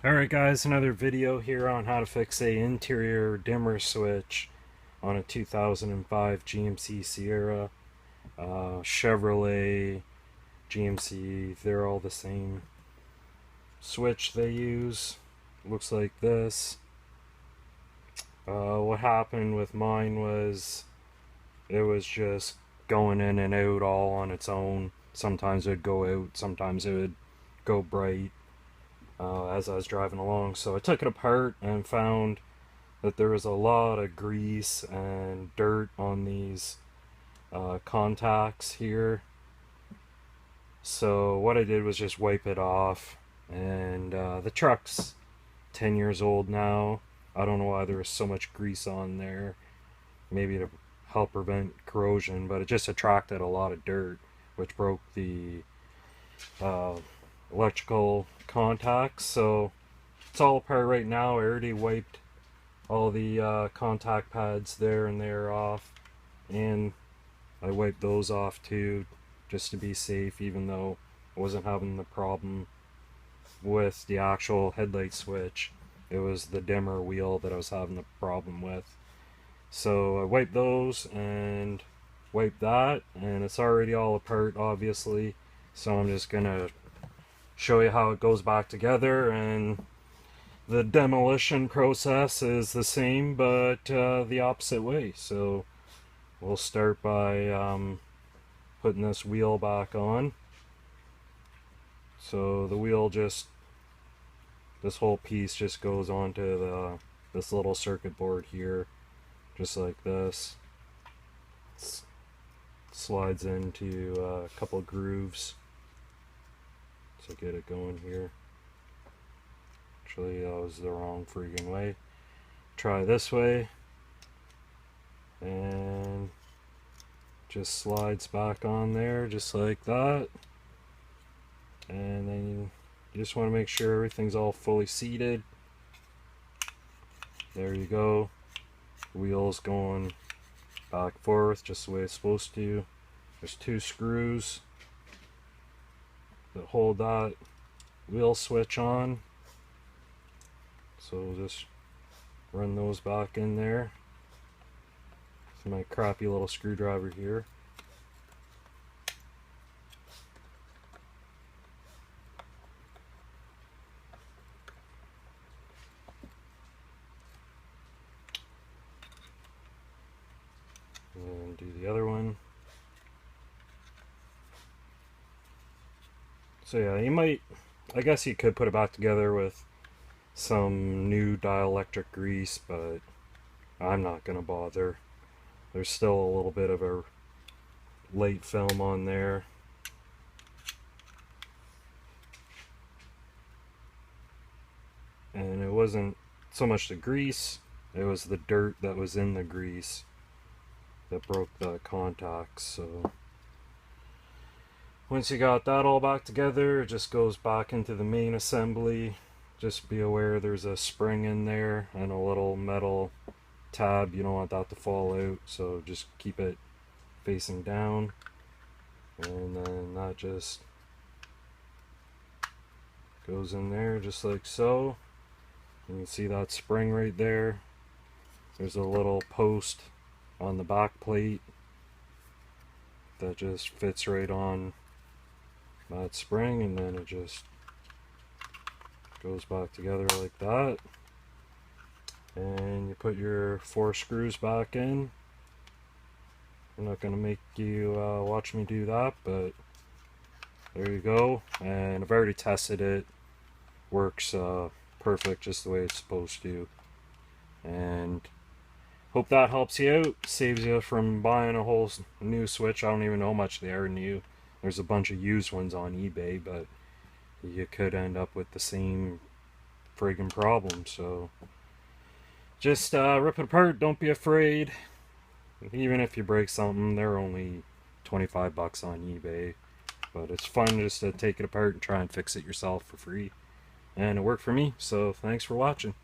Alright guys, another video here on how to fix a interior dimmer switch on a 2005 GMC Sierra. Chevrolet, GMC, they're all the same switch they use. Looks like this. What happened with mine was it was just going in and out all on its own. Sometimes it would go out, sometimes it would go bright. As I was driving along. So I took it apart and found that there was a lot of grease and dirt on these contacts here. So what I did was just wipe it off. And the truck's 10 years old now. I don't know why there was so much grease on there. Maybe to help prevent corrosion, but it just attracted a lot of dirt, which broke the uh, electrical contacts. So it's all apart right now. I already wiped all the contact pads there and there off, and I wiped those off too, just to be safe, even though I wasn't having the problem with the actual headlight switch. It was the dimmer wheel that I was having the problem with. So I wiped those and wiped that, and it's already all apart obviously, so I'm just gonna show you how it goes back together. And the demolition process is the same, but the opposite way. So we'll start by putting this wheel back on. So the wheel just, this whole piece just goes onto this little circuit board here, just like this. Slides into a couple grooves. So get it going here. Actually, that was the wrong freaking way. Try this way. And just slides back on there, just like that. And then you just want to make sure everything's all fully seated. There you go. Wheels going back and forth just the way it's supposed to. There's two screws that hold that wheel switch on. So we'll just run those back in there. With my crappy little screwdriver here. And do the other one. So yeah, you might, I guess you could put it back together with some new dielectric grease, but I'm not gonna bother. There's still a little bit of a late film on there. And it wasn't so much the grease, it was the dirt that was in the grease that broke the contacts. So once you got that all back together, it just goes back into the main assembly. Just be aware there's a spring in there and a little metal tab. You don't want that to fall out, so just keep it facing down. And then that just goes in there just like so. You can see that spring right there. There's a little post on the back plate that just fits right on that spring, and then it just goes back together like that. And you put your 4 screws back in. I'm not going to make you watch me do that, but there you go. And I've already tested it. Works perfect just the way it's supposed to. And hope that helps you out. Saves you from buying a whole new switch. I don't even know how much they are new. There's a bunch of used ones on eBay, but you could end up with the same friggin' problem. So just rip it apart. Don't be afraid. Even if you break something, they're only 25 bucks on eBay. But it's fun just to take it apart and try and fix it yourself for free. And it worked for me, so thanks for watching.